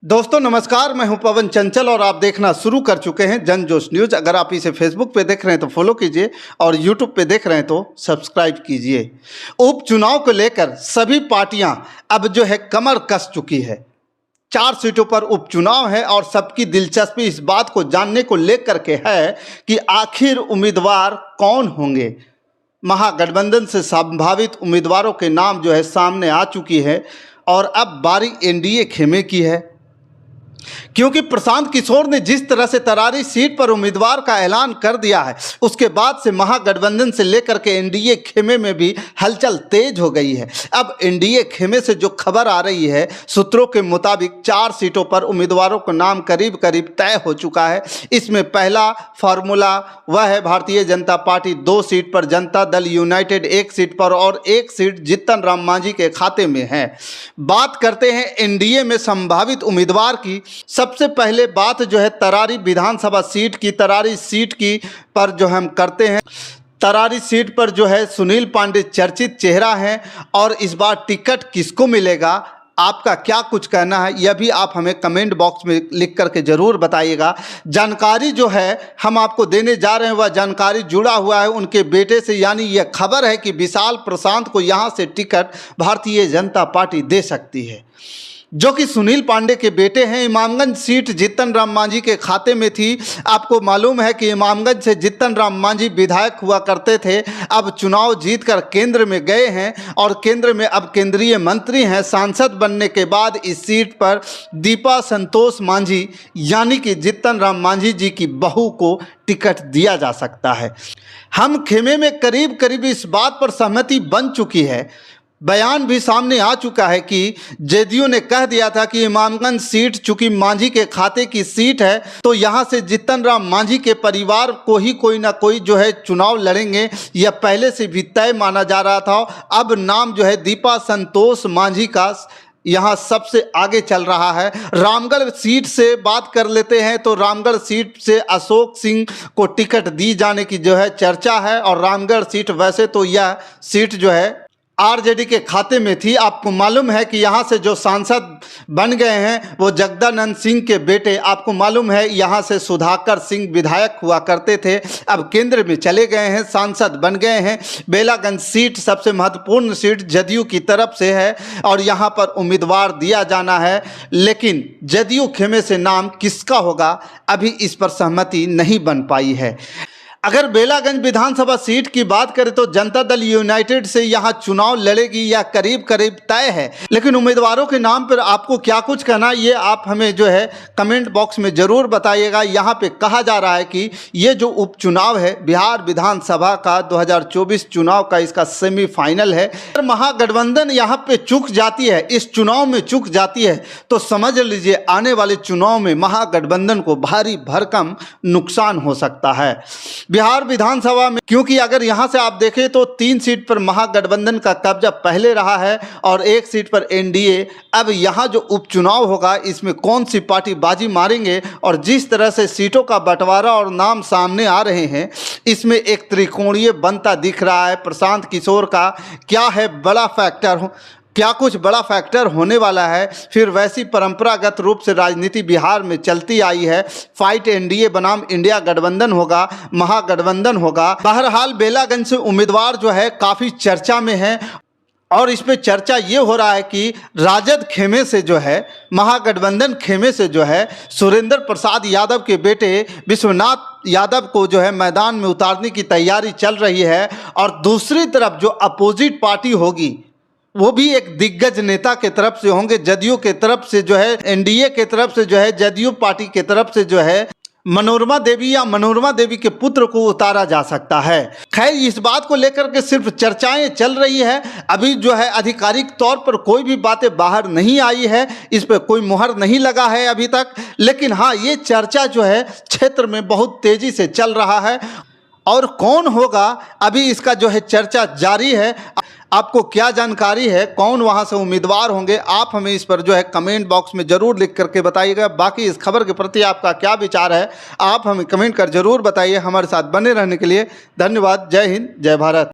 दोस्तों नमस्कार, मैं हूं पवन चंचल और आप देखना शुरू कर चुके हैं जन जोश न्यूज। अगर आप इसे फेसबुक पे देख रहे हैं तो फॉलो कीजिए और यूट्यूब पे देख रहे हैं तो सब्सक्राइब कीजिए। उपचुनाव को लेकर सभी पार्टियां अब कमर कस चुकी है। 4 सीटों पर उपचुनाव है और सबकी दिलचस्पी इस बात को जानने को लेकर के है कि आखिर उम्मीदवार कौन होंगे। महागठबंधन से संभावित उम्मीदवारों के नाम सामने आ चुकी है और अब बारी एनडीए खेमे की है, क्योंकि प्रशांत किशोर ने जिस तरह से तरारी सीट पर उम्मीदवार का ऐलान कर दिया है, उसके बाद से महागठबंधन से लेकर के एनडीए खेमे में भी हलचल तेज हो गई है। अब एनडीए खेमे से जो खबर आ रही है, सूत्रों के मुताबिक 4 सीटों पर उम्मीदवारों का नाम करीब करीब तय हो चुका है। इसमें पहला फार्मूला वह है भारतीय जनता पार्टी 2 सीट पर, जनता दल यूनाइटेड 1 सीट पर और 1 सीट जीतन राम मांझी के खाते में है। बात करते हैं एनडीए में संभावित उम्मीदवार की। सबसे पहले बात तरारी विधानसभा सीट की, तरारी सीट की पर हम करते हैं। तरारी सीट पर सुनील पांडे चर्चित चेहरा हैं और इस बार टिकट किसको मिलेगा, आपका क्या कुछ कहना है, यह भी आप हमें कमेंट बॉक्स में लिख करके ज़रूर बताइएगा। जानकारी हम आपको देने जा रहे हैं वह जानकारी जुड़ा हुआ है उनके बेटे से, यानी यह खबर है कि विशाल प्रशांत को यहाँ से टिकट भारतीय जनता पार्टी दे सकती है, जो कि सुनील पांडे के बेटे हैं। इमामगंज सीट जीतन राम मांझी के खाते में थी। आपको मालूम है कि इमामगंज से जीतन राम मांझी विधायक हुआ करते थे, अब चुनाव जीतकर केंद्र में गए हैं और केंद्र में अब केंद्रीय मंत्री हैं। सांसद बनने के बाद इस सीट पर दीपा संतोष मांझी यानी कि जीतन राम मांझी जी की बहू को टिकट दिया जा सकता है। हम खेमे में करीब करीब इस बात पर सहमति बन चुकी है। बयान भी सामने आ चुका है कि जेडीयू ने कह दिया था कि इमामगंज सीट चूंकि मांझी के खाते की सीट है, तो यहाँ से जीतन राम मांझी के परिवार को ही कोई ना कोई चुनाव लड़ेंगे। यह पहले से भी तय माना जा रहा था। अब नाम दीपा संतोष मांझी का यहाँ सबसे आगे चल रहा है। रामगढ़ सीट से बात कर लेते हैं तो रामगढ़ सीट से अशोक सिंह को टिकट दी जाने की चर्चा है और रामगढ़ सीट वैसे तो यह सीट आरजेडी के खाते में थी। आपको मालूम है कि यहाँ से जो सांसद बन गए हैं वो जगदानंद सिंह के बेटे, आपको मालूम है यहाँ से सुधाकर सिंह विधायक हुआ करते थे, अब केंद्र में चले गए हैं, सांसद बन गए हैं। बेलागंज सीट सबसे महत्वपूर्ण सीट जदयू की तरफ से है और यहाँ पर उम्मीदवार दिया जाना है, लेकिन जदयू खेमे से नाम किसका होगा अभी इस पर सहमति नहीं बन पाई है। अगर बेलागंज विधानसभा सीट की बात करें तो जनता दल यूनाइटेड से यहाँ चुनाव लड़ेगी या करीब करीब तय है, लेकिन उम्मीदवारों के नाम पर आपको क्या कुछ कहना ये आप हमें कमेंट बॉक्स में ज़रूर बताइएगा। यहाँ पे कहा जा रहा है कि ये जो उपचुनाव है बिहार विधानसभा का 2024 चुनाव का, इसका सेमीफाइनल है। अगर महागठबंधन यहाँ पे चूक जाती है, इस चुनाव में चूक जाती है, तो समझ लीजिए आने वाले चुनाव में महागठबंधन को भारी भरकम नुकसान हो सकता है बिहार विधानसभा में। क्योंकि अगर यहां से आप देखें तो 3 सीट पर महागठबंधन का कब्जा पहले रहा है और 1 सीट पर एनडीए। अब यहां जो उपचुनाव होगा इसमें कौन सी पार्टी बाजी मारेंगे, और जिस तरह से सीटों का बंटवारा और नाम सामने आ रहे हैं, इसमें एक त्रिकोणीय बनता दिख रहा है। प्रशांत किशोर का क्या है बड़ा फैक्टर क्या कुछ बड़ा फैक्टर होने वाला है। फिर वैसी परंपरागत रूप से राजनीति बिहार में चलती आई है, फाइट एनडीए बनाम इंडिया गठबंधन होगा, महागठबंधन होगा। बहरहाल बेलागंज से उम्मीदवार काफ़ी चर्चा में है और इसमें चर्चा ये हो रहा है कि राजद खेमे से महागठबंधन खेमे से सुरेंद्र प्रसाद यादव के बेटे विश्वनाथ यादव को मैदान में उतारने की तैयारी चल रही है। और दूसरी तरफ जो अपोजिट पार्टी होगी वो भी एक दिग्गज नेता के तरफ से होंगे, जदयू के तरफ से एनडीए के तरफ से जदयू पार्टी के तरफ से मनोरमा देवी या मनोरमा देवी के पुत्र को उतारा जा सकता है। खैर इस बात को लेकर के सिर्फ चर्चाएं चल रही है, अभी आधिकारिक तौर पर कोई भी बातें बाहर नहीं आई है, इस पर कोई मुहर नहीं लगा है अभी तक। लेकिन हाँ, ये चर्चा क्षेत्र में बहुत तेजी से चल रहा है और कौन होगा अभी इसका चर्चा जारी है। आपको क्या जानकारी है, कौन वहां से उम्मीदवार होंगे, आप हमें इस पर कमेंट बॉक्स में ज़रूर लिख करके बताइएगा। बाकी इस खबर के प्रति आपका क्या विचार है आप हमें कमेंट कर ज़रूर बताइए। हमारे साथ बने रहने के लिए धन्यवाद। जय हिंद, जय भारत।